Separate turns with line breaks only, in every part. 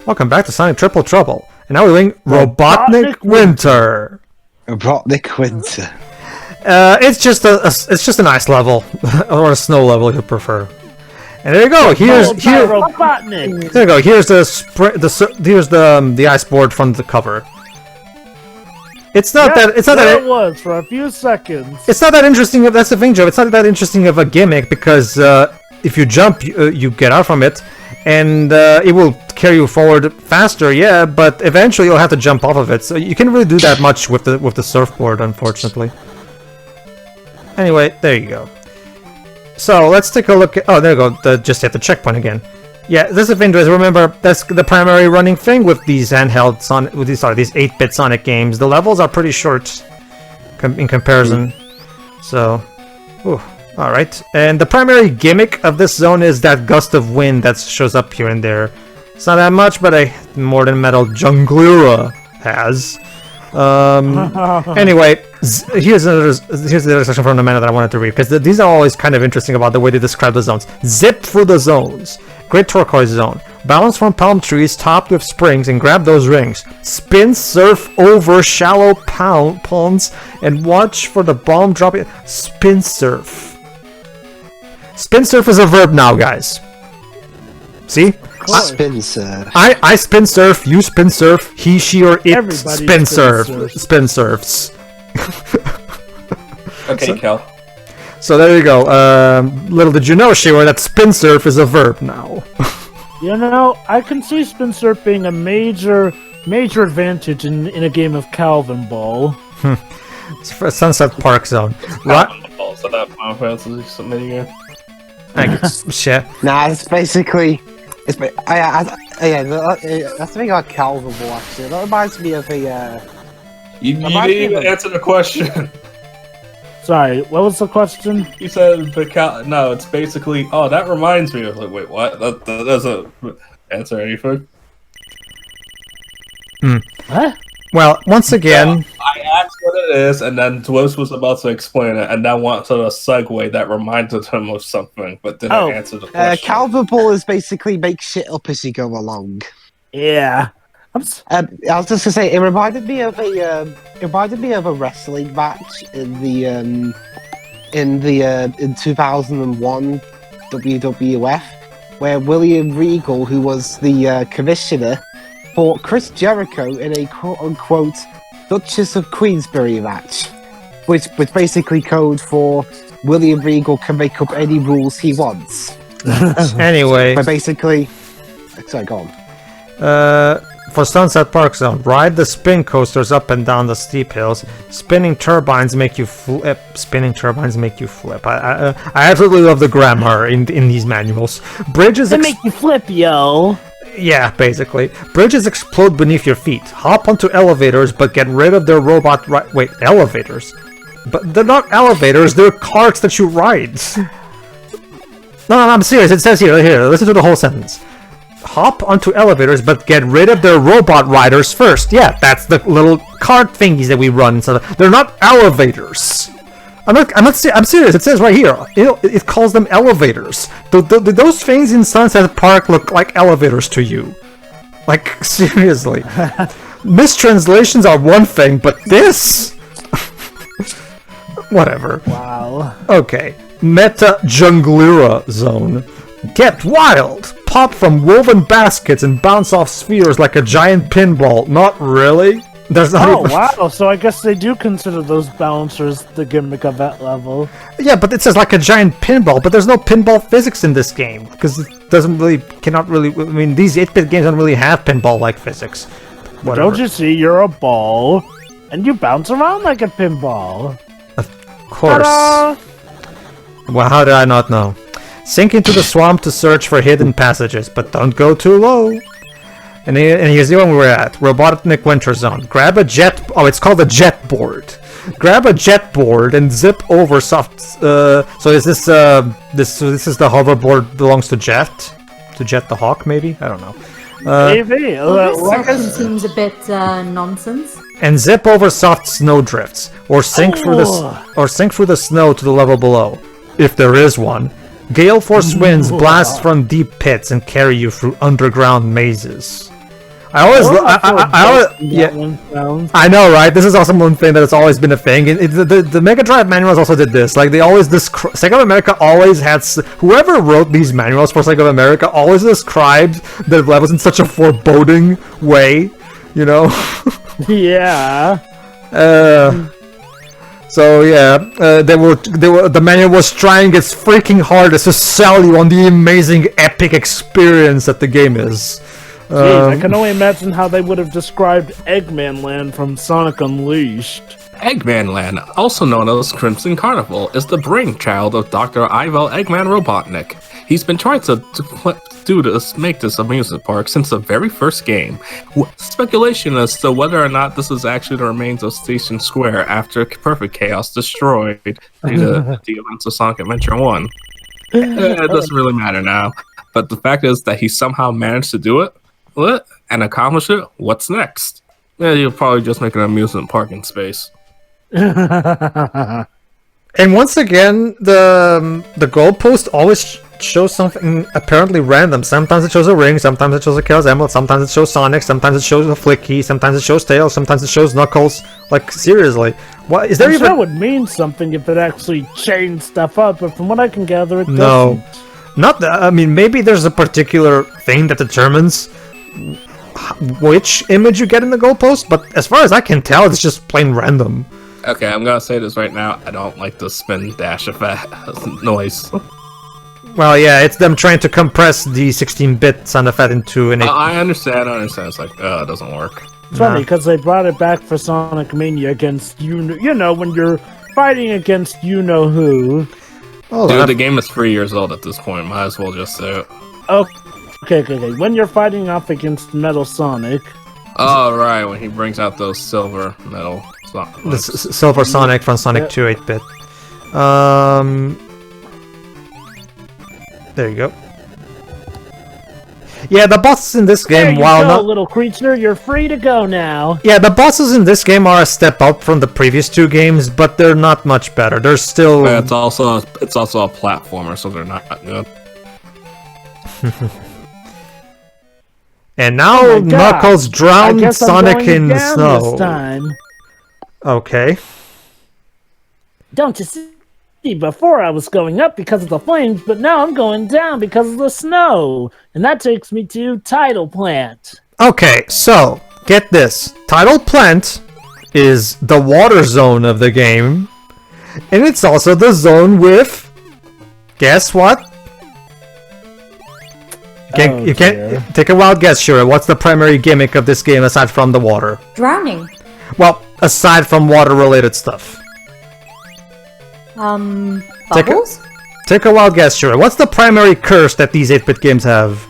Welcome back to Sonic Triple Trouble. And now we're doing Robotnik Winter.
Robotnik Winter.
It's just a nice level, or a snow level if you prefer. And there you go. Here's
Robotnik.
There you go. Here's the ice board from the cover. It's not that. It's not that.
It was for a few seconds.
It's not that interesting. That's the thing, Joe. It's not that interesting of a gimmick because if you jump, you get out from it, and it will carry you forward faster. Yeah, but eventually you'll have to jump off of it. So you can't really do that much with the surfboard, unfortunately. Anyway, there you go. So let's take a look at. Oh, there you go. Just hit the checkpoint again. Yeah, this is the thing. Remember, that's the primary running thing with these handheld Sonic. With these 8-bit Sonic games. The levels are pretty short in comparison. So, all right. And the primary gimmick of this zone is that gust of wind that shows up here and there. It's not that much, but more than Metal Junglera has. Anyway, here's the other section from the manual that I wanted to read, because these are always kind of interesting about the way they describe the zones. Zip through the zones. Great Turquoise Zone. Balance from palm trees topped with springs and grab those rings. Spin surf over shallow ponds and watch for the bomb dropping. Spin surf. Spin surf is a verb now, guys. See?
Spin surf.
I spin surf, you spin surf, he, she, or it
Everybody
spin surfs.
Okay, Cal.
So there you go. Little did you know, Shiwa, that spin surf is a verb now.
You know, I can see spin surf being a major advantage in a game of Calvin Ball.
It's for Sunset Park Zone.
Ball, so that Final Fantasy something again.
I guess, shit.
Nah, it's basically. That's the thing about Calvin Ball, actually. That reminds me of a.
You didn't even answer the question.
Sorry, what was the question?
You said no, it's basically. Oh, that reminds me. I was like, wait, what? That doesn't answer anything.
What?
Well, once again,
I asked what it is, and then Dwos was about to explain it, and then wanted a segue that reminded him of something, but didn't answer the question.
Calvin Ball is basically make shit up as you go along.
Yeah.
I was just gonna say it reminded me of a wrestling match in 2001 WWF, where William Regal, who was the commissioner, fought Chris Jericho in a quote-unquote Duchess of Queensberry match, which basically code for William Regal can make up any rules he wants.
anyway.
But basically, sorry, go on.
For Sunset Park Zone, ride the spin coasters up and down the steep hills. Spinning turbines make you flip. I absolutely love the grammar in these manuals. Bridges
make you flip, yo.
Yeah, basically. Bridges explode beneath your feet. Hop onto elevators, but get rid of their robot wait, elevators? But they're not elevators, they're carts that you ride. No, I'm serious. It says here, listen to the whole sentence. Hop onto elevators, but get rid of their robot riders first. Yeah, that's the little cart thingies that we run. So they're not elevators. I'm serious. It says right here. It calls them elevators. Those things in Sunset Park look like elevators to you. Like, seriously. Mistranslations are one thing, but this? Whatever.
Wow.
Okay. Meta Junglera Zone. Get wild! Pop from woven baskets and bounce off spheres like a giant pinball. Not really? There's not even...
wow, so I guess they do consider those bouncers the gimmick of that level.
Yeah, but it says like a giant pinball, but there's no pinball physics in this game, because it cannot really, I mean, these 8-bit games don't really have pinball-like physics. Whatever.
Don't you see, you're a ball, and you bounce around like a pinball.
Of course.
Ta-da!
Well, how did I not know? Sink into the swamp to search for hidden passages, but don't go too low. And here's the one we're at. Robotnik Winter Zone. Grab a jet... Oh, it's called a jet board. Grab a jet board and zip over soft... so is this... This is the hoverboard belongs to Jet? To Jet the Hawk, maybe? I don't know.
Maybe.
This second seems a bit nonsense.
And zip over soft snow drifts. Or sink through the snow to the level below. If there is one. Gale force winds blast from deep pits and carry you through underground mazes. I always,
Yeah.
I know, right? This is also one thing that has always been a thing. The Mega Drive manuals also did this. Like, they always Sega of America always had whoever wrote these manuals for Sega of America always described the levels in such a foreboding way, you know?
Yeah.
So yeah, the manual was trying its freaking hardest to sell you on the amazing epic experience that the game is.
Jeez, I can only imagine how they would have described Eggman Land from Sonic Unleashed.
Eggman Land, also known as Crimson Carnival, is the brainchild of Dr. Ivel Eggman Robotnik. He's been trying to make this amusement park since the very first game. Speculation as to whether or not this is actually the remains of Station Square after Perfect Chaos destroyed due to the events of Sonic Adventure 1. It doesn't really matter now, but the fact is that he somehow managed to do it. What? And accomplish it? What's next? Yeah, you'll probably just make an amusement park in space.
And once again, the goalpost always shows something apparently random. Sometimes it shows a ring, sometimes it shows a Chaos Emerald, sometimes it shows Sonic, sometimes it shows a Flick Key, sometimes it shows Tails, sometimes it shows Knuckles. Like, seriously, what is there even?
That would mean something if it actually changed stuff up, but from what I can gather, it
No,
doesn't.
not that. I mean, maybe there's a particular thing that determines which image you get in the goalpost, but as far as I can tell, it's just plain random.
Okay, I'm gonna say this right now. I don't like the spin dash effect noise.
Well, yeah, it's them trying to compress the 16-bit sound effect into an 8.
I understand. It's like, it doesn't work.
It's funny because they brought it back for Sonic Mania against you know when you're fighting against you know who.
Oh,
dude, the game is 3 years old at this point. Might as well just say it.
Okay. When you're fighting off against Metal Sonic.
Oh, right, when he brings out those silver metal.
The Silver Sonic from Sonic 2 8-bit. There you go. Yeah, the bosses in this game,
while not little creature, you're free to go now.
Yeah, the bosses in this game are a step up from the previous 2 games, but they're not much better. They're still.
Yeah, it's also a platformer, so they're not good.
And now Knuckles drowned Sonic in the snow.
This time.
Okay.
Don't you see? Before I was going up because of the flames, but now I'm going down because of the snow. And that takes me to Tidal Plant.
Okay, so, get this. Tidal Plant is the water zone of the game. And it's also the zone with... Guess what? You can't take a wild guess, Shura. What's the primary gimmick of this game aside from the water?
Drowning.
Well, aside from water-related stuff.
Bubbles?
Take a wild guess, Shura. What's the primary curse that these 8-bit games have?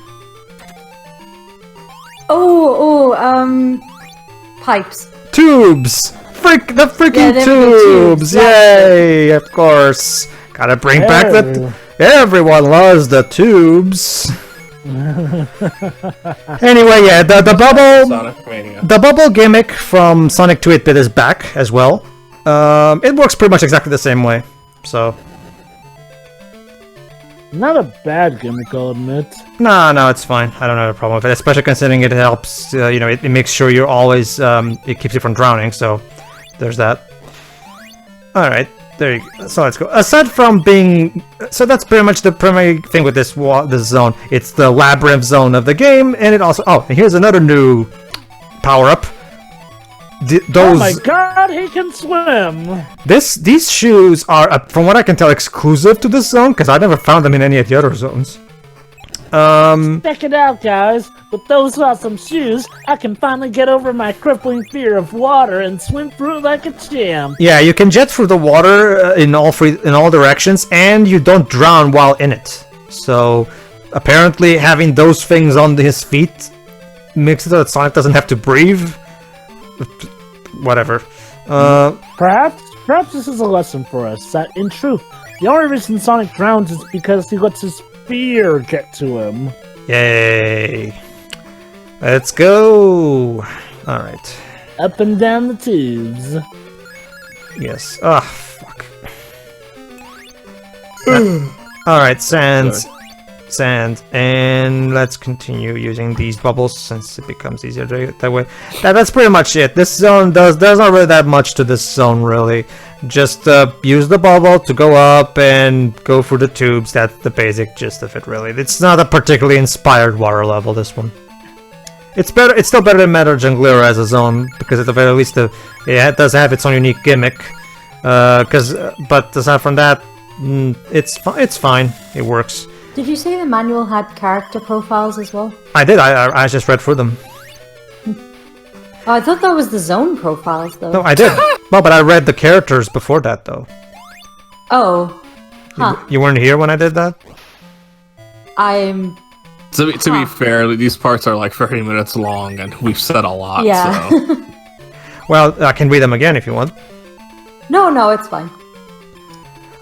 Pipes.
Tubes! The freaking tubes! Yay! Of course. Gotta bring back the... Everyone loves the tubes. Anyway, yeah, the bubble gimmick from Sonic 2 8-bit is back as well. It works pretty much exactly the same way, so...
Not a bad gimmick, I'll admit.
No, it's fine. I don't have a problem with it, especially considering it helps, it makes sure you're always, it keeps you from drowning, so there's that. Alright, there you go. So let's go. Aside from being... So that's pretty much the primary thing with this zone. It's the labyrinth zone of the game, and it also... Oh, and here's another new power-up.
Oh my god, he can swim!
These shoes are, from what I can tell, exclusive to this zone, because I never found them in any of the other zones.
Check it out, guys. With those awesome shoes, I can finally get over my crippling fear of water and swim through it like a champ.
Yeah, you can jet through the water in all directions, and you don't drown while in it. So, apparently having those things on his feet makes it so that Sonic doesn't have to breathe. Whatever.
Perhaps this is a lesson for us, that in truth, the only reason Sonic drowns is because he lets his fear get to him.
Yay. Let's go. Alright.
Up and down the tubes.
Yes. Ah, fuck. Alright, Sans. sand, and let's continue using these bubbles since it becomes easier that way. That's pretty much it. This zone there's not really that much to this zone really. Just use the bubble to go up and go through the tubes. That's the basic gist of it really. It's not a particularly inspired water level, this one. It's better. It's still better than Meta Junglera as a zone because at the very least it does have its own unique gimmick. But aside from that, it's fine. It works.
Did you say the manual had character profiles as well?
I did. I just read through them.
Oh, I thought that was the zone profiles, though.
No, I did. Well, but I read the characters before that, though.
Oh. Huh.
You weren't here when I did that?
I'm...
To be fair, these parts are like 30 minutes long, and we've said a lot,
Yeah.
so...
Well, I can read them again if you want.
No, it's fine.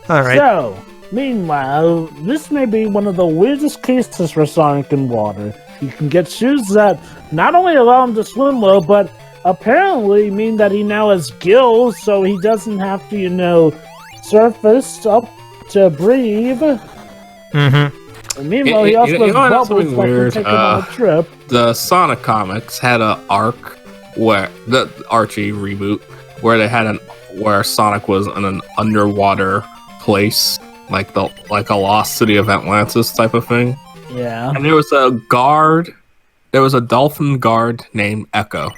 Alright.
So, meanwhile, this may be one of the weirdest cases for Sonic in water. You can get shoes that not only allow him to swim well, but apparently mean that he now has gills, so he doesn't have to, surface up to breathe.
Mm-hmm.
And meanwhile, he also has bubbles that can take him on a trip.
The Sonic comics had an arc where the Archie reboot where they had where Sonic was in an underwater place, like a lost city of Atlantis type of thing.
Yeah.
And there was a guard. There was a dolphin guard named Echo.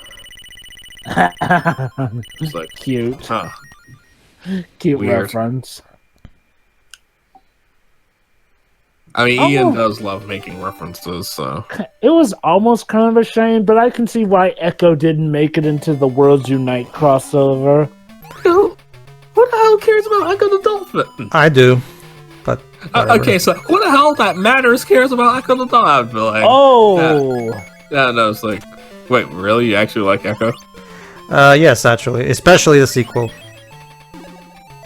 It's like,
Cute.
huh.
Cute
Weird.
reference.
I mean, Ian does love making references, so.
It was almost kind of a shame, but I can see why Echo didn't make it into the Worlds Unite crossover.
Who the hell cares about Echo the Dolphin?
I do. But
Okay, so who the hell that matters cares about Echo the Dolphin? I'd be like,
Oh!
yeah, no, it's like, wait, really? You actually like Echo?
yes, actually. Especially the sequel.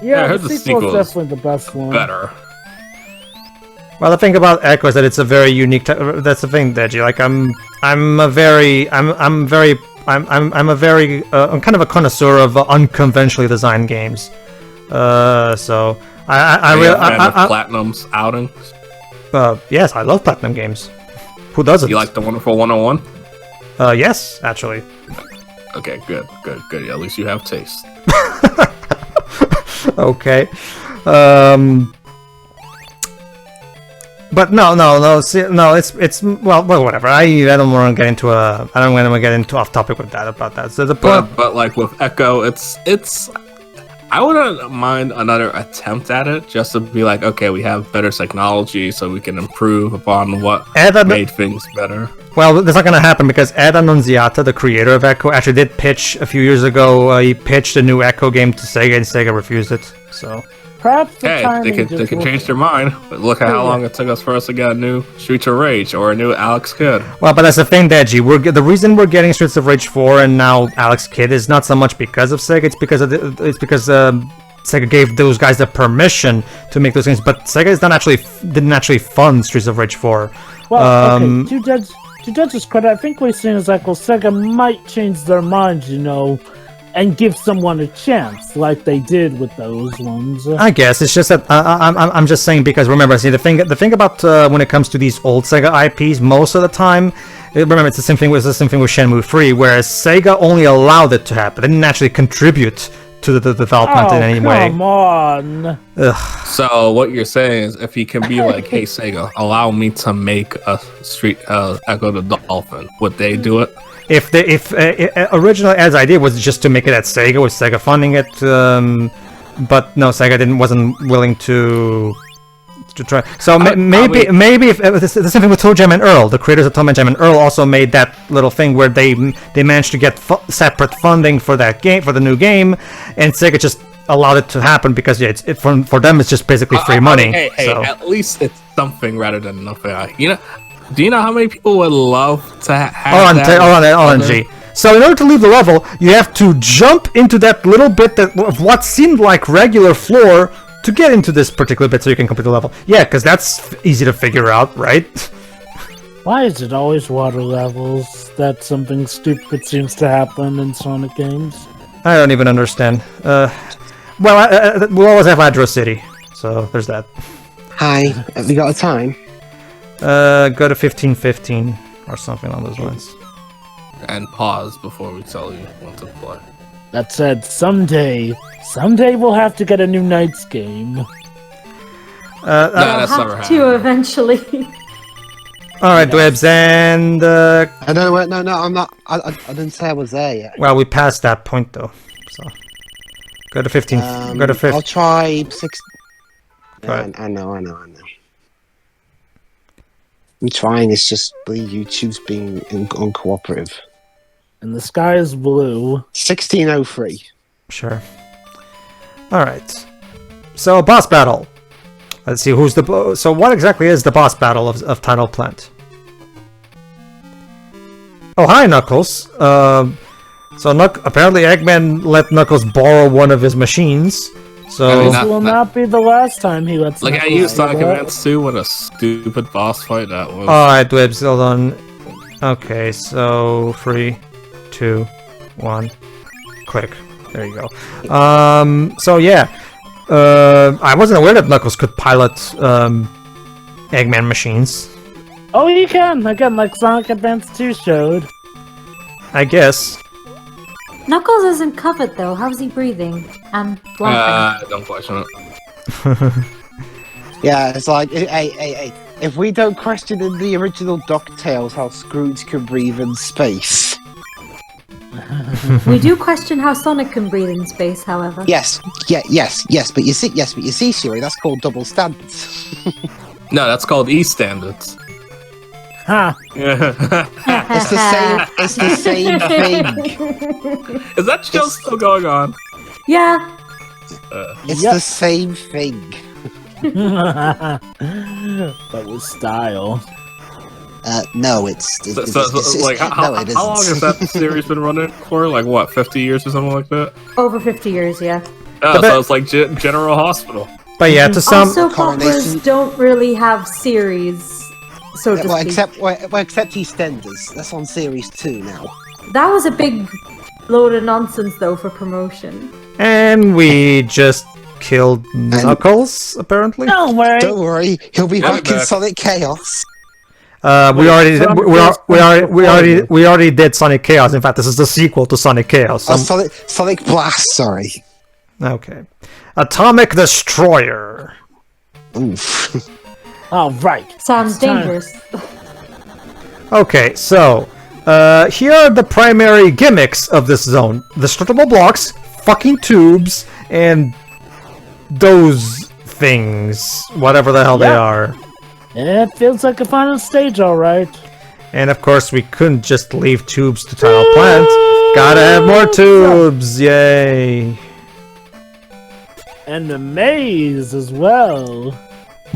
Yeah,
I heard
the
the
sequel's
sequel is
definitely the best one.
Better.
Well, the thing about Echo is that it's a very unique. That's the thing, Deji. Like I'm kind of a connoisseur of unconventionally designed games. So
Are you a fan of Platinum's outing?
yes, I love Platinum games. Who doesn't?
You like the Wonderful 101?
Yes, actually.
Okay, good. At least you have taste.
Okay. But no. It's well, whatever. I don't want to get into off topic with that about that. So the point,
But like with Echo, it's. I wouldn't mind another attempt at it, just to be like, okay, we have better technology, so we can improve upon what made things better.
Well, that's not going to happen because Ed Annunziata, the creator of Echo, actually did pitch a few years ago. He pitched a new Echo game to Sega, and Sega refused it. So.
Perhaps the
Hey,
timing
they
just
can
wasn't-
change their mind. But look at how long it took us for us to get a new Streets of Rage or a new Alex Kidd.
Well, but that's the thing, Deji. The reason we're getting Streets of Rage 4 and now Alex Kidd is not so much because of Sega. It's because Sega gave those guys the permission to make those games. But Sega didn't actually fund Streets of Rage 4.
Well, okay, to Judge's credit, I think we're seeing is like, well, Sega might change their minds, and give someone a chance, like they did with those ones.
I guess it's just that I'm just saying because remember, see the thing about when it comes to these old Sega IPs, most of the time, remember it's the same thing with Shenmue 3, whereas Sega only allowed it to happen. They didn't actually contribute to the development in any way.
Come on.
Ugh.
So what you're saying is, if he can be like, "Hey Sega, allow me to make a Street Echo the Dolphin," would they do it?
If originally Ed's idea was just to make it at Sega, with Sega funding it, but no, Sega wasn't willing to try. So maybe if the same thing with Toe Jam and Earl, the creators of Toe Jam and Earl also made that little thing where they managed to get separate funding for that game, for the new game, and Sega just allowed it to happen because for them it's just basically free money.
Hey,
so.
at least it's something rather than nothing. Do you know how many people would love to have
Hold on, G. So in order to leave the level, you have to jump into that little bit of what seemed like regular floor to get into this particular bit so you can complete the level. Yeah, because that's easy to figure out, right?
Why is it always water levels that something stupid seems to happen in Sonic games?
I don't even understand. We'll always have Hydro City, so there's that.
Hi, have you got a time?
Go to 15-15 or something on those lines.
And pause before we tell you when to play.
That said, someday we'll have to get a new Knights game.
No,
I'll
that's never
have to
happened.
eventually.
All right, Dwebs, and
No, I'm not. I didn't say I was there yet.
well, we passed that point though. So go to 15. Go to 15.
I'll try 6.
Go ahead.
I know. I'm trying. It's just the YouTube's being uncooperative.
And the sky is blue.
1603.
Sure. All right. So boss battle. Let's see who's the. So what exactly is the boss battle of Tidal Plant? Oh, hi, Knuckles. Apparently Eggman let Knuckles borrow one of his machines. So
I mean,
This will not be the last time he lets.
Like, I
Knuckles
used
do
Sonic
that.
Advance 2. What a stupid boss fight that was.
Alright, Dwebs, hold on. Okay, so 3, 2, 1, click. There you go. So yeah. I wasn't aware that Knuckles could pilot Eggman machines.
Oh, you can again, like Sonic Advance 2 showed.
I guess.
Knuckles isn't covered though. How's he breathing? And laughing.
Don't question it.
Yeah, it's like, hey. If we don't question in the original DuckTales how Scrooge can breathe in space.
We do question how Sonic can breathe in space, however.
Yes. But you see, Shuri, that's called double standards.
No, that's called E standards.
Ha!
It's the same thing.
Is that show still going on?
Yeah.
It's
Yep.
the same thing.
But with style.
No, it's
So, like,
no,
how
it
long
isn't.
has that series been running for? Like, what, 50 years or something like that?
Over 50 years, yeah.
Oh,
The
so
be-
it's like General Hospital.
But yeah, to some.
Also, operas
coronation-
don't really have series, so to
Well,
speak.
except EastEnders. That's on series 2 now.
That was a big load of nonsense, though, for promotion.
And we just killed Knuckles, apparently.
Don't worry.
Don't worry, he'll be
I'll be
back in
back.
Sonic Chaos.
We already did Sonic Chaos. In fact, this is the sequel to Sonic Chaos.
Sonic Blast. Sorry.
Okay. Atomic Destroyer.
Oof.
All right.
Sounds
It's time.
dangerous.
Okay, so here are the primary gimmicks of this zone: destructible blocks, fucking tubes, and those things, whatever the hell they
Yeah.
are.
It feels like a final stage, all right.
And of course, we couldn't just leave tubes to Tidal Plant. Gotta have more tubes! Yay!
And the maze as well.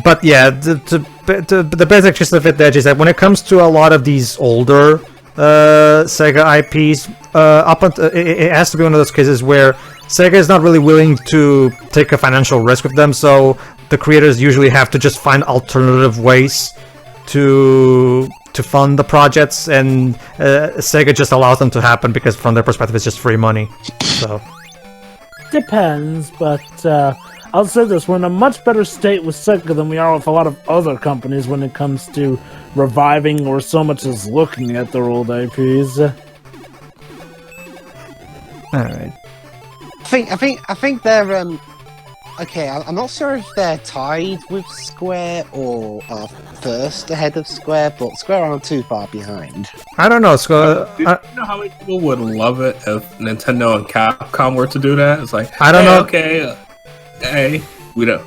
But yeah, the basic gist of it, Edge, is that when it comes to a lot of these older Sega IPs, it has to be one of those cases where Sega is not really willing to take a financial risk with them, so the creators usually have to just find alternative ways to fund the projects, and Sega just allows them to happen because from their perspective it's just free money. So
Depends, but I'll say this: we're in a much better state with Sega than we are with a lot of other companies when it comes to reviving or so much as looking at their old IPs.
alright.
I think they're okay. I'm not sure if they're tied with Square or are first ahead of Square, but Square aren't too far behind.
I don't know, so
Do you know how many people would love it if Nintendo and Capcom were to do that? It's like,
I don't know.
Okay, hey, we don't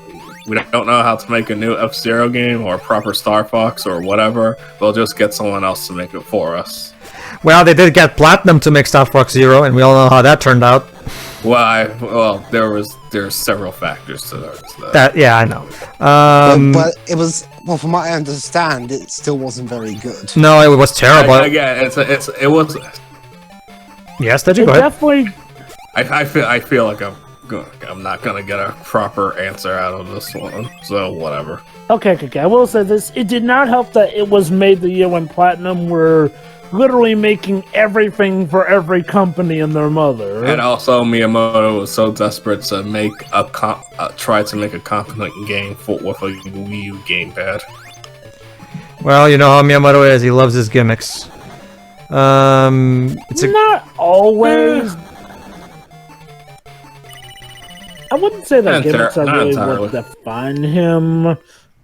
know how to make a new F-Zero game or a proper Star Fox or whatever. We'll just get someone else to make it for us.
well, they did get Platinum to make Star Fox Zero, and we all know how that turned out.
Well, there's several factors to that.
Yeah, I know.
But it was, well, from what I understand, it still wasn't very good.
No, it was terrible.
Again, it was.
Yes, did you
It
go ahead?
definitely.
I feel like I'm not gonna get a proper answer out of this one. So whatever.
Okay. I will say this: it did not help that it was made the year when Platinum were literally making everything for every company and their mother.
And also, Miyamoto was so desperate to make try to make a competent game with a Wii U gamepad.
Well, you know how Miyamoto is. He loves his gimmicks. It's a
Not always. I wouldn't say that gimmicks are really what define him.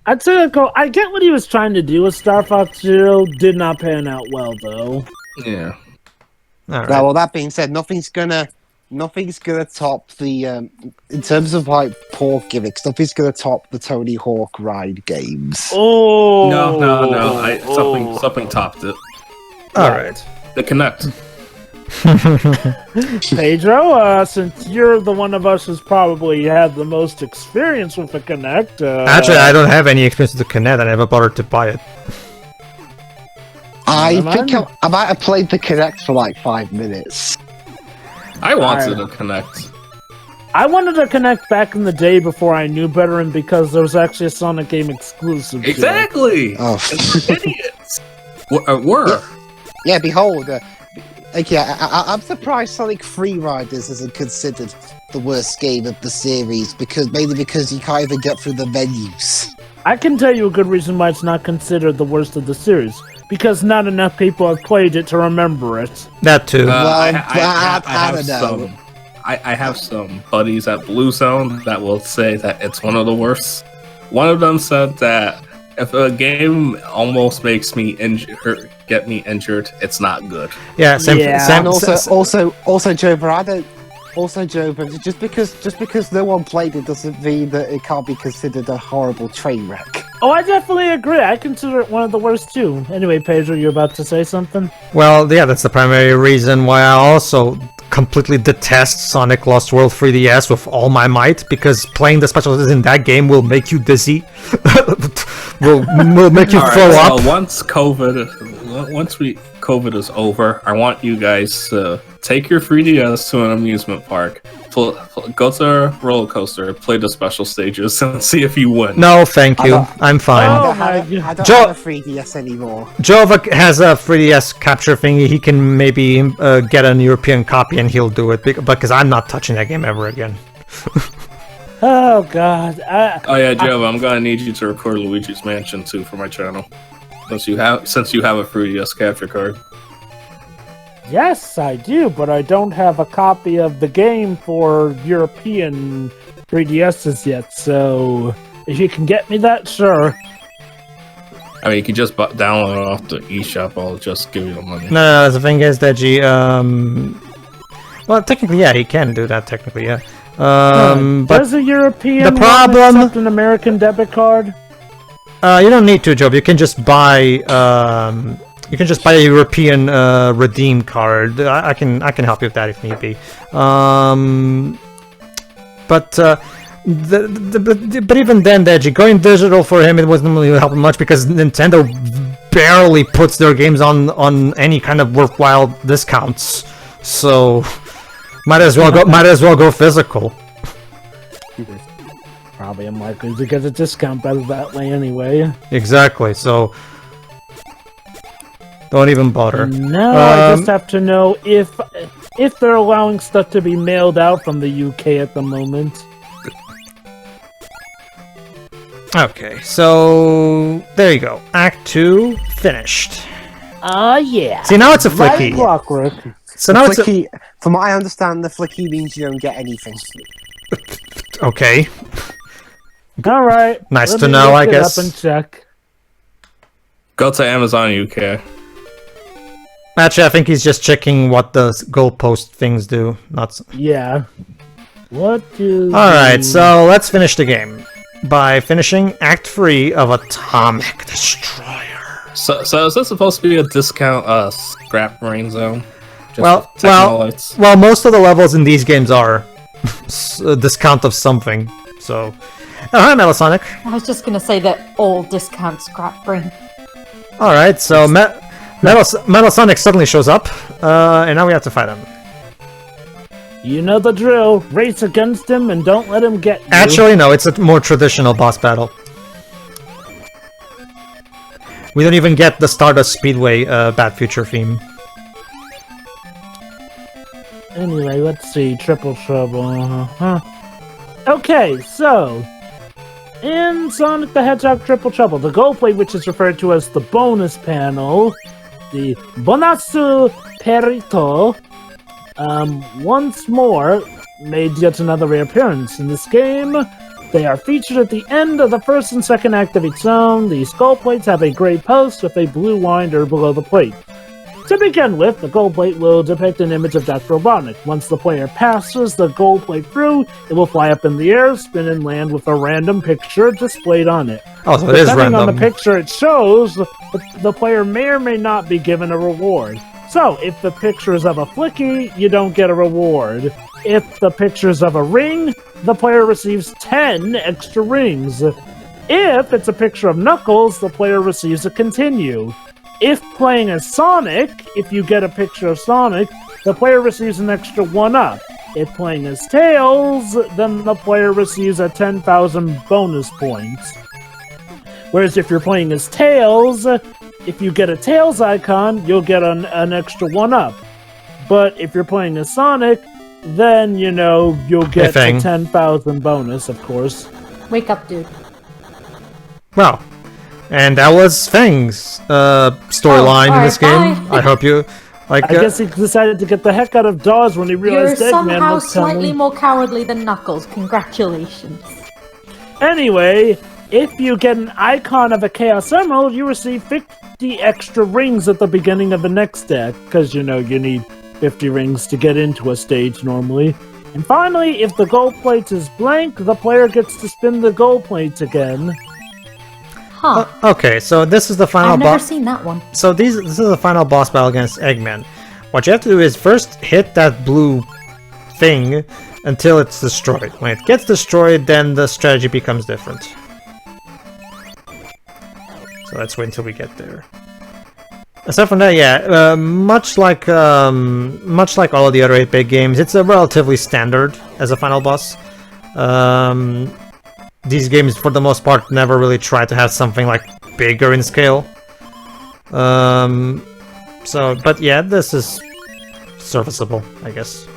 I'd say I get what he was trying to do with Star Fox Zero. Did not pan out well, though.
Yeah.
all right.
Now, well, that being said, nothing's gonna top the in terms of like poor gimmicks. Nothing's gonna top the Tony Hawk Ride games.
Oh
No. Something topped it.
All right.
The Connect.
Pedro, since you're the one of us who's probably had the most experience with the Connect.
Actually, I don't have any experience with the Kinect. I never bothered to buy it.
I think I might have played the Connect for like 5 minutes.
I wanted a Connect.
I wanted to Connect back in the day before I knew better, and because there was actually a Sonic game exclusive.
Exactly.
Oh,
Idiots. Were.
Yeah, behold. I'm surprised Sonic Free Riders isn't considered the worst game of the series, mainly because you can't even get through the menus.
I can tell you a good reason why it's not considered the worst of the series. Because not enough people have played it to remember it.
That too.
I
have
don't know.
I have some buddies at Blue Zone that will say that it's one of the worst. One of them said that if a game almost makes me get me injured, it's not good.
Yeah,
And also, Joe, just because no one played it doesn't mean that it can't be considered a horrible train wreck.
Oh, I definitely agree. I consider it one of the worst too. Anyway, Pedro, you're about to say something?
Well, yeah, that's the primary reason why I also completely detest Sonic Lost World 3DS with all my might, because playing the specials in that game will make you dizzy. will make you throw up.
So once COVID is over, I want you guys to take your 3DS to an amusement park, go to a roller coaster, play the special stages, and see if you win.
No, thank you. I'm fine.
I don't have a 3DS anymore.
Jova has a 3DS capture thingy. He can maybe get an European copy and he'll do it, because I'm not touching that game ever again.
Oh, God.
Oh yeah, Jova, I'm gonna need you to record Luigi's Mansion 2 for my channel. Since you have a 3DS capture card.
Yes, I do, but I don't have a copy of the game for European 3DSs yet, so if you can get me that, sure.
I mean, you can just download it off the eShop. I'll just give you the money.
No, the thing is, Deji, well, technically, yeah, he can do that, technically, yeah. But
does a European
the problem
accept an American debit card?
You don't need to, Job. You can just buy a European redeem card. I can help you with that if need be. But even then, Deji, going digital for him, it wasn't really helping much because Nintendo barely puts their games on any kind of worthwhile discounts. So might as well go physical.
Probably unlikely to get a discount better that way anyway.
Exactly. So don't even bother.
No, I just have to know if they're allowing stuff to be mailed out from the UK at the moment.
Okay, so there you go. Act 2 finished.
Yeah.
See, now it's a
Like
flicky.
clockwork.
So now
Flicky, from what I understand, the flicky means you don't get anything.
okay.
All right.
Nice
let
to
me
know,
look
I
it
guess.
Up and check.
Go to Amazon UK.
Actually, I think he's just checking what the goalpost things do. Not.
Yeah. What do?
All right, so let's finish the game by finishing Act 3 of Atomic Destroyer.
So is this supposed to be a discount scrap brain zone? Just
Well, most of the levels in these games are a discount of something. So, hi, Metasonic.
I was just gonna say that all discount scrap brain.
All right, so Metal Sonic suddenly shows up, and now we have to fight him.
You know the drill. Race against him and don't let him get you.
Actually, no, it's a more traditional boss battle. We don't even get the Stardust Speedway Bad Future theme.
Anyway, let's see. Triple Trouble. Okay, so In Sonic the Hedgehog Triple Trouble, the gold plate, which is referred to as the bonus panel, the Bonasu Perito, once more made yet another reappearance in this game. They are featured at the end of the first and second act of each zone. These gold plates have a gray post with a blue winder below the plate. To begin with, the gold plate will depict an image of Dr. Robotnik. Once the player passes the gold plate through, it will fly up in the air, spin, and land with a random picture displayed on it.
Oh, so it is
Depending
random.
on the picture it shows, the player may or may not be given a reward. So, if the picture is of a flicky, you don't get a reward. If the picture is of a ring, the player receives 10 extra rings. If it's a picture of Knuckles, the player receives a continue. If playing as Sonic, if you get a picture of Sonic, the player receives an extra 1-up. If playing as Tails, then the player receives a 10,000 bonus points. Whereas if you're playing as Tails, if you get a Tails icon, you'll get an extra 1-up. But if you're playing as Sonic, then, you'll get a
Fang.
10,000 bonus, of course.
Wake up, dude.
Wow. And that was Fang's storyline in
alright,
this game.
bye.
I hope you like.
I guess he decided to get the heck out of Dawes when he
You're
realized Eggman
somehow
was coming.
slightly more cowardly than Knuckles. Congratulations.
Anyway, if you get an icon of a Chaos Emerald, you receive 50 extra rings at the beginning of the next deck, because you need 50 rings to get into a stage normally. And finally, if the gold plate is blank, the player gets to spin the gold plate again.
Huh.
Okay, so this is the final
I've never
boss.
seen that one.
So this is the final boss battle against Eggman. What you have to do is first hit that blue thing until it's destroyed. When it gets destroyed, then the strategy becomes different. So let's wait until we get there. Aside from that, yeah, much like all of the other 8-bit games, it's a relatively standard as a final boss. These games, for the most part, never really try to have something like bigger in scale. But yeah, this is serviceable, I guess.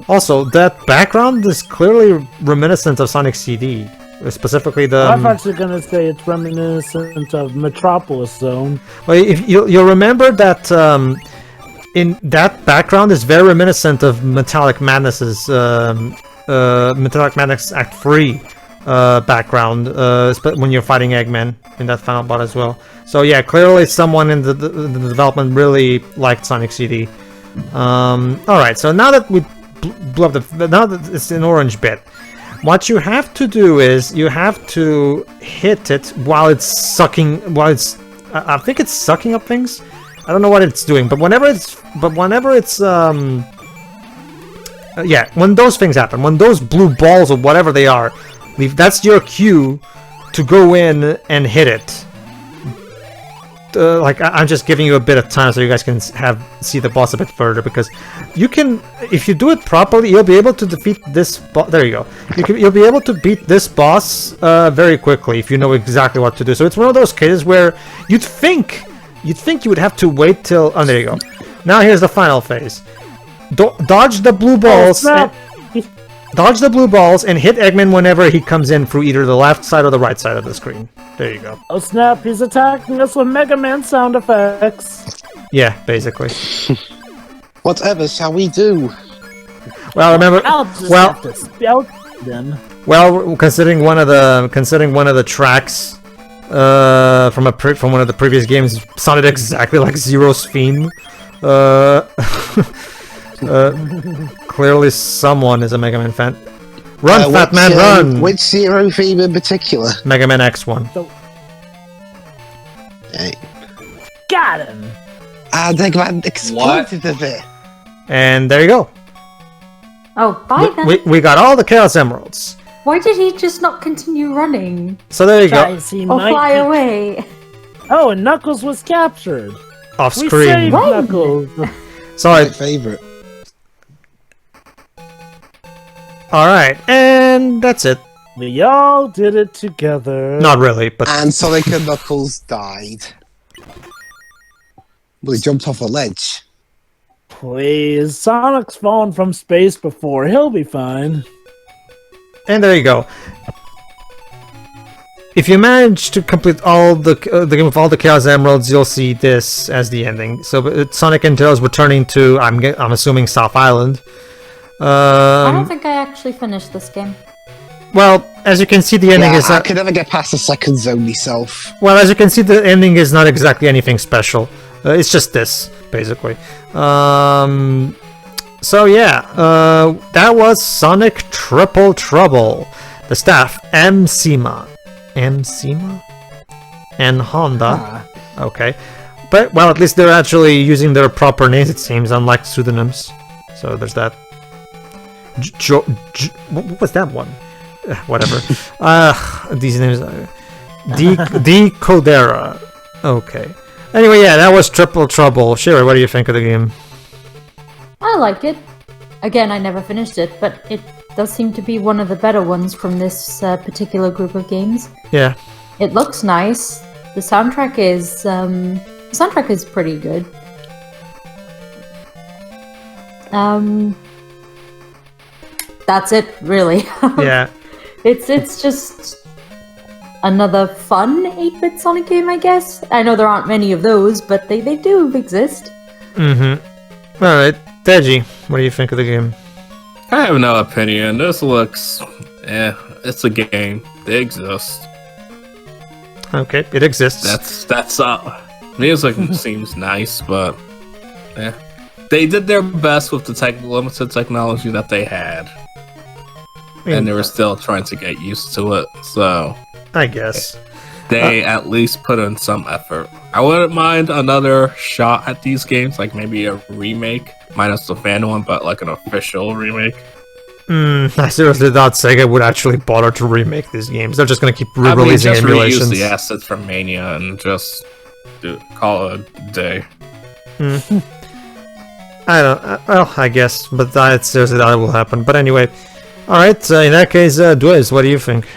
Also, that background is clearly reminiscent of Sonic CD. Specifically the...
I'm actually going to say it's reminiscent of Metropolis Zone.
Well, if you'll remember that in that background is very reminiscent of Metallic Madness's Metallic Madness Act 3 background when you're fighting Eggman in that final boss as well. So yeah, clearly someone in the development really liked Sonic CD. Alright, so now that we blew up now that it's an orange bit, what you have to do is you have to hit it while it's sucking. I think it's sucking up things. I don't know what it's doing, but whenever it's yeah, when those things happen, when those blue balls or whatever they are, that's your cue to go in and hit it. I'm just giving you a bit of time so you guys can see the boss a bit further, because you can, if you do it properly, you'll be able to defeat this boss. There you go. You'll be able to beat this boss very quickly if you know exactly what to do. So it's one of those cases where you'd think you would have to wait till. Oh, there you go. Now here's the final phase. Dodge the blue balls. Dodge the blue balls and hit Eggman whenever he comes in through either the left side or the right side of the screen. There you go.
Oh snap, he's attacking us with Mega Man sound effects.
Yeah, basically.
Whatever shall we do?
Well, remember.
I'll just have to spell them.
Well, considering one of the tracks from one of the previous games sounded exactly like Zero's theme. Clearly someone is a Mega Man fan. Run, Fat Man, run!
Which Zero theme in particular?
Mega Man X1.
Hey.
Got him!
And Eggman exploded a bit.
And there you go.
Oh, bye then.
We got all the Chaos Emeralds.
Why did he just not continue running?
So there you go.
Guys, he
Or
might
fly
be-
away?
Oh, and Knuckles was captured.
Off
We
screen.
saved
When?
Knuckles.
Sorry.
My favorite.
Alright, and that's it.
We all did it together.
Not really, but
And Sonic and Knuckles died. Well, he jumped off a ledge.
Please, Sonic's fallen from space before. He'll be fine.
And there you go. If you manage to complete all the game with all the Chaos Emeralds, you'll see this as the ending. So Sonic and Tails returning to, I'm assuming, South Island.
I don't think I actually finished this game.
Well, as you can see, the ending is...
I could never get past the second zone myself.
Well, as you can see, the ending is not exactly anything special. It's just this, basically. So yeah, that was Sonic Triple Trouble. The staff, M-Sima, and Honda. Okay. But, well, at least they're actually using their proper names, it seems, unlike pseudonyms. So there's that. What was that one? Whatever. These names. Decodera. Okay. Anyway, yeah, that was Triple Trouble. Sherry, what do you think of the game?
I like it. Again, I never finished it, but it does seem to be one of the better ones from this particular group of games.
Yeah.
It looks nice. The soundtrack is pretty good. That's it, really.
Yeah.
It's just another fun 8-bit Sonic game, I guess. I know there aren't many of those, but they do exist.
Mm-hmm. Alright, Deji, what do you think of the game?
I have no opinion. This looks... it's a game. They exist.
Okay, it exists.
That's music seems nice, but... yeah. They did their best with the limited technology that they had. And they were still trying to get used to it, so...
I guess.
They at least put in some effort. I wouldn't mind another shot at these games, like maybe a remake, minus the fan one, but like an official remake.
I seriously doubt Sega would actually bother to remake these games. They're just gonna keep re-releasing
just
emulations.
Reuse the assets from Mania and just call it a day.
I don't. Well, I guess, but I seriously doubt it will happen. But anyway, all right. In that case, Dwez, what do you think?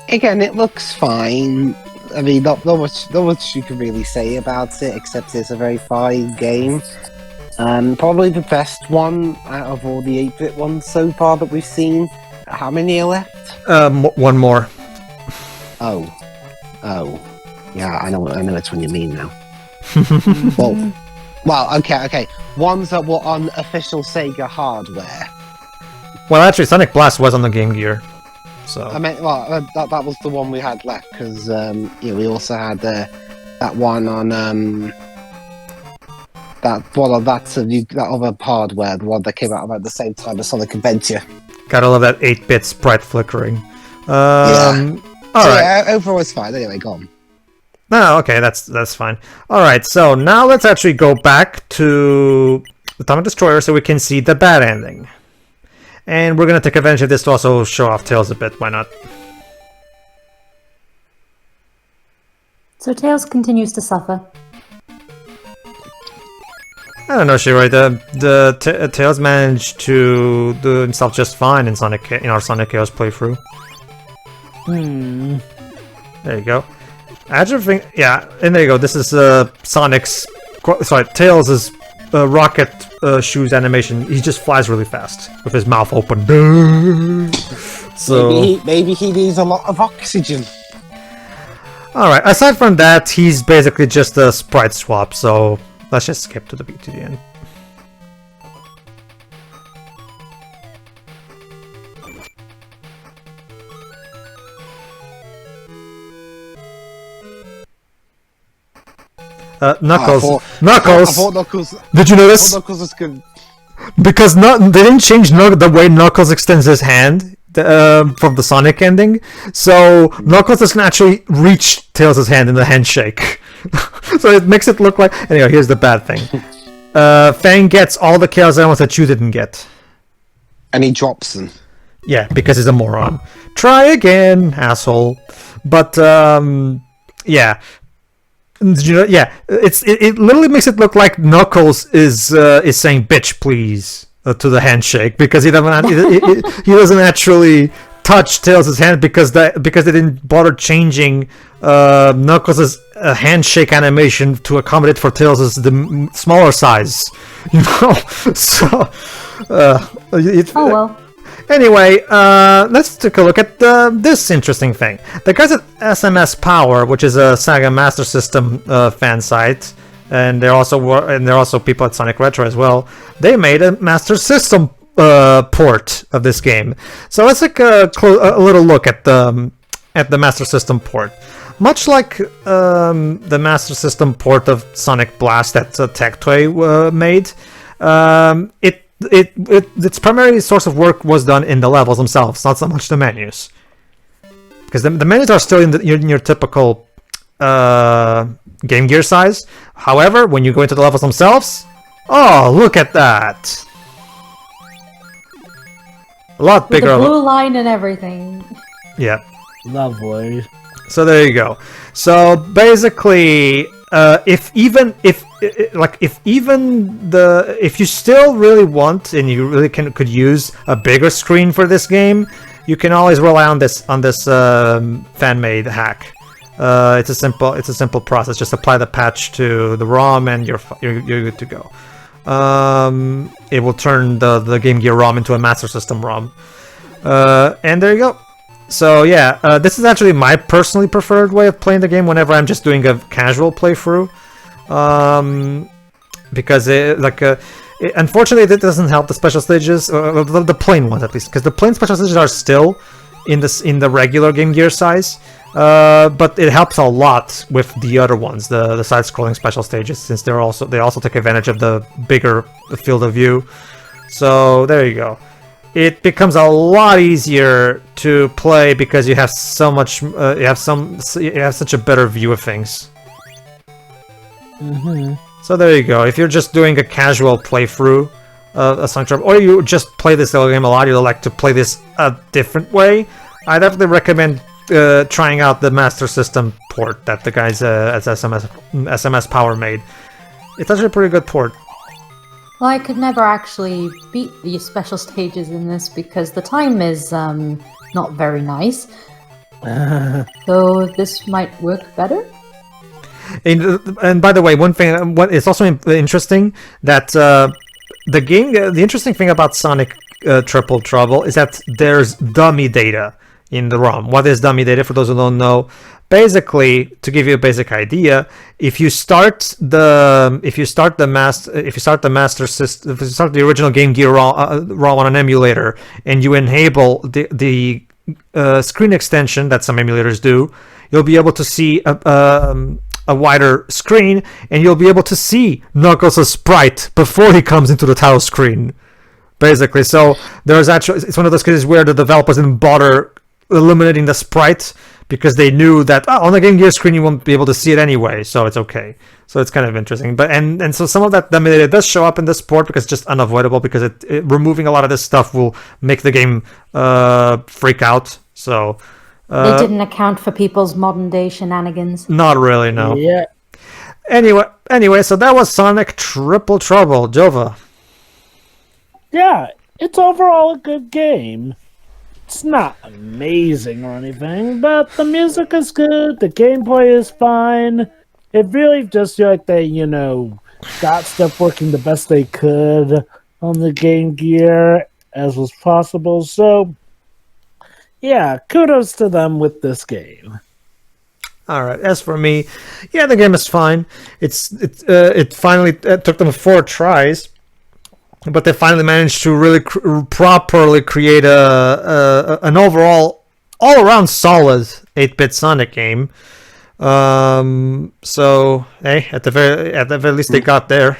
Again, it looks fine. I mean, not much you can really say about it, except it's a very fine game. Probably the best one out of all the 8-bit ones so far that we've seen. How many are left?
One more.
Oh. Yeah, I know which one you mean now. Well, okay. Ones that were on official Sega hardware.
Well, actually, Sonic Blast was on the Game Gear. So
I meant, that was the one we had left, because we also had that one on that other hardware, the one that came out about the same time as Sonic Adventure.
Gotta love that 8-bit sprite flickering.
Yeah.
Alright.
Yeah, overall it's fine. Anyway, go on.
Oh, okay, that's fine. Alright, so now let's actually go back to the Atomic Destroyer so we can see the bad ending. And we're gonna take advantage of this to also show off Tails a bit, why not?
So Tails continues to suffer.
I don't know, Shiroi. Tails managed to do himself just fine in our Sonic Chaos playthrough. There you go. Yeah, and there you go. This is Tails' rocket shoes animation. He just flies really fast with his mouth open. So
maybe he needs a lot of oxygen.
All right. Aside from that, he's basically just a sprite swap. So let's just skip to the end. Knuckles.
I thought Knuckles.
Did you notice?
Knuckles is good.
Because they didn't change the way Knuckles extends his hand from the Sonic ending, so Knuckles doesn't actually reach Tails' hand in the handshake. So it makes it look like... Anyway, here's the bad thing. Fang gets all the Chaos Emeralds that you didn't get.
And he drops them.
Yeah, because he's a moron. Try again, asshole. But, yeah. Yeah, it literally makes it look like Knuckles is saying "bitch, please" to the handshake because he doesn't actually touch Tails' hand because they didn't bother changing Knuckles' handshake animation to accommodate for Tails' the smaller size, you know. So
oh well.
Anyway, let's take a look at this interesting thing. The guys at SMS Power, which is a Saga Master System fan site, and they're also people at Sonic Retro as well. They made a Master System port of this game. So let's take a little look at the Master System port. Much like the Master System port of Sonic Blast that Tectoy made, its primary source of work was done in the levels themselves, not so much the menus. Because the menus are still in your typical Game Gear size. However, when you go into the levels themselves, oh, look at that! A lot
With
bigger.
the blue line and everything.
Yeah.
Lovely.
So there you go. So basically, if you still really want and you really could use a bigger screen for this game, you can always rely on this fan-made hack. It's a simple process. Just apply the patch to the ROM and you're good to go. It will turn the Game Gear ROM into a Master System ROM, and there you go. So yeah, this is actually my personally preferred way of playing the game whenever I'm just doing a casual playthrough, because unfortunately it doesn't help the special stages, the plain ones at least, because the plain special stages are still in the regular Game Gear size, but it helps a lot with the other ones, the side-scrolling special stages, since they also take advantage of the bigger field of view. So there you go. It becomes a lot easier to play because you have so much, you have such a better view of things. So there you go. If you're just doing a casual playthrough, a Sonic Trouble, or you just play this little game a lot, you like to play this a different way, I definitely recommend trying out the Master System port that the guys at SMS Power made. It's actually a pretty good port.
Well, I could never actually beat the special stages in this because the time is not very nice. So this might work better.
And by the way, one thing, what is also interesting that the interesting thing about Sonic Triple Trouble is that there's dummy data in the ROM. What is dummy data? For those who don't know, basically, to give you a basic idea, if you start the Master System, if you start the original Game Gear ROM on an emulator, and you enable the screen extension that some emulators do, you'll be able to see a wider screen, and you'll be able to see Knuckles' sprite before he comes into the title screen. Basically, so it's one of those cases where the developers didn't bother eliminating the sprite because they knew that on the Game Gear screen you won't be able to see it anyway, so it's okay. So it's kind of interesting. But and so some of that dummy data does show up in this port because it's just unavoidable, because removing a lot of this stuff will make the game freak out. So
they didn't account for people's modern day shenanigans.
Not really, no.
Yeah.
Anyway, so that was Sonic Triple Trouble. Jova.
Yeah, it's overall a good game. It's not amazing or anything, but the music is good, the gameplay is fine. It really just feel like they, got stuff working the best they could on the Game Gear as was possible. So, yeah, kudos to them with this game.
All right. As for me, yeah, the game is fine. It finally took them 4 tries, but they finally managed to really properly create an overall, all-around solid 8-bit Sonic game. So hey, at the very least they got there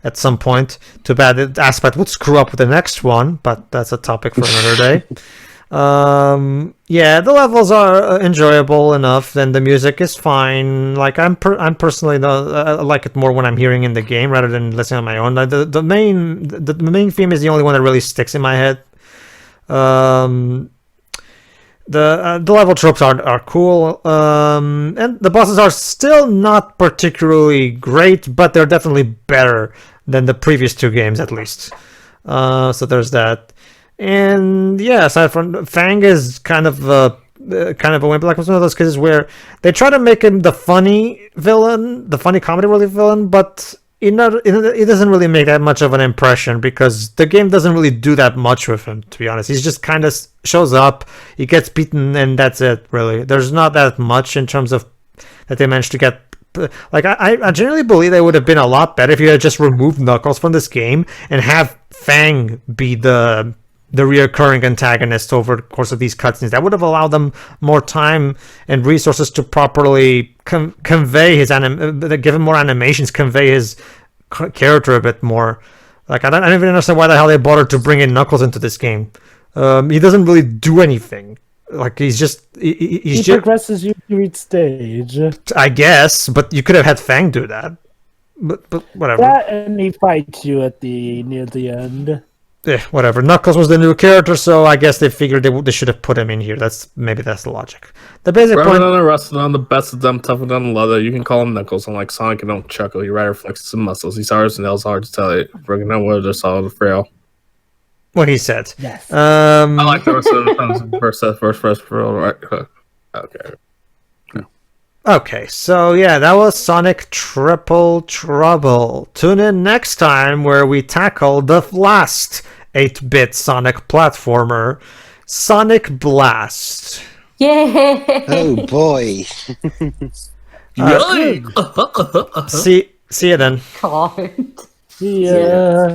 at some point. Too bad the aspect would screw up with the next one, but that's a topic for another day. Yeah, the levels are enjoyable enough, and the music is fine. Like I'm personally I like it more when I'm hearing in the game rather than listening on my own. The main theme is the only one that really sticks in my head. The level tropes are cool, and the bosses are still not particularly great, but they're definitely better than the previous 2 games at least. So there's that. And yeah, aside from Fang is kind of a wimp. Like, it's one of those cases where they try to make him the funny villain, the funny comedy relief villain, but it doesn't really make that much of an impression because the game doesn't really do that much with him, to be honest. He's just kind of shows up, he gets beaten, and that's it, really. There's not that much in terms of that they managed to get. Like, I generally believe they would have been a lot better if you had just removed Knuckles from this game and have Fang be the reoccurring antagonist over the course of these cutscenes. That would have allowed them more time and resources to properly convey his give him more animations, convey his character a bit more. Like, I don't even understand why the hell they bothered to bring in Knuckles into this game. He doesn't really do anything. Like, he's just he
progresses you through each stage.
I guess, but you could have had Fang do that. But whatever.
That, and he fights you near the end.
Yeah, whatever. Knuckles was the new character, so I guess they figured they should have put him in here. That's the logic. The basic point.
Rather than arrested on the best of them, tougher than leather, you can call him Knuckles. Unlike Sonic, you don't chuckle. He rather flexes some muscles. He's hard as nails, hard to tell it. Breaking down whether they're solid or frail.
What he said.
Yes.
I like the rest of the first frail. Right. Okay.
Okay, so yeah, that was Sonic Triple Trouble. Tune in next time where we tackle the last 8-bit Sonic platformer, Sonic Blast.
Yay!
Oh boy.
See you then.
God.
Yeah.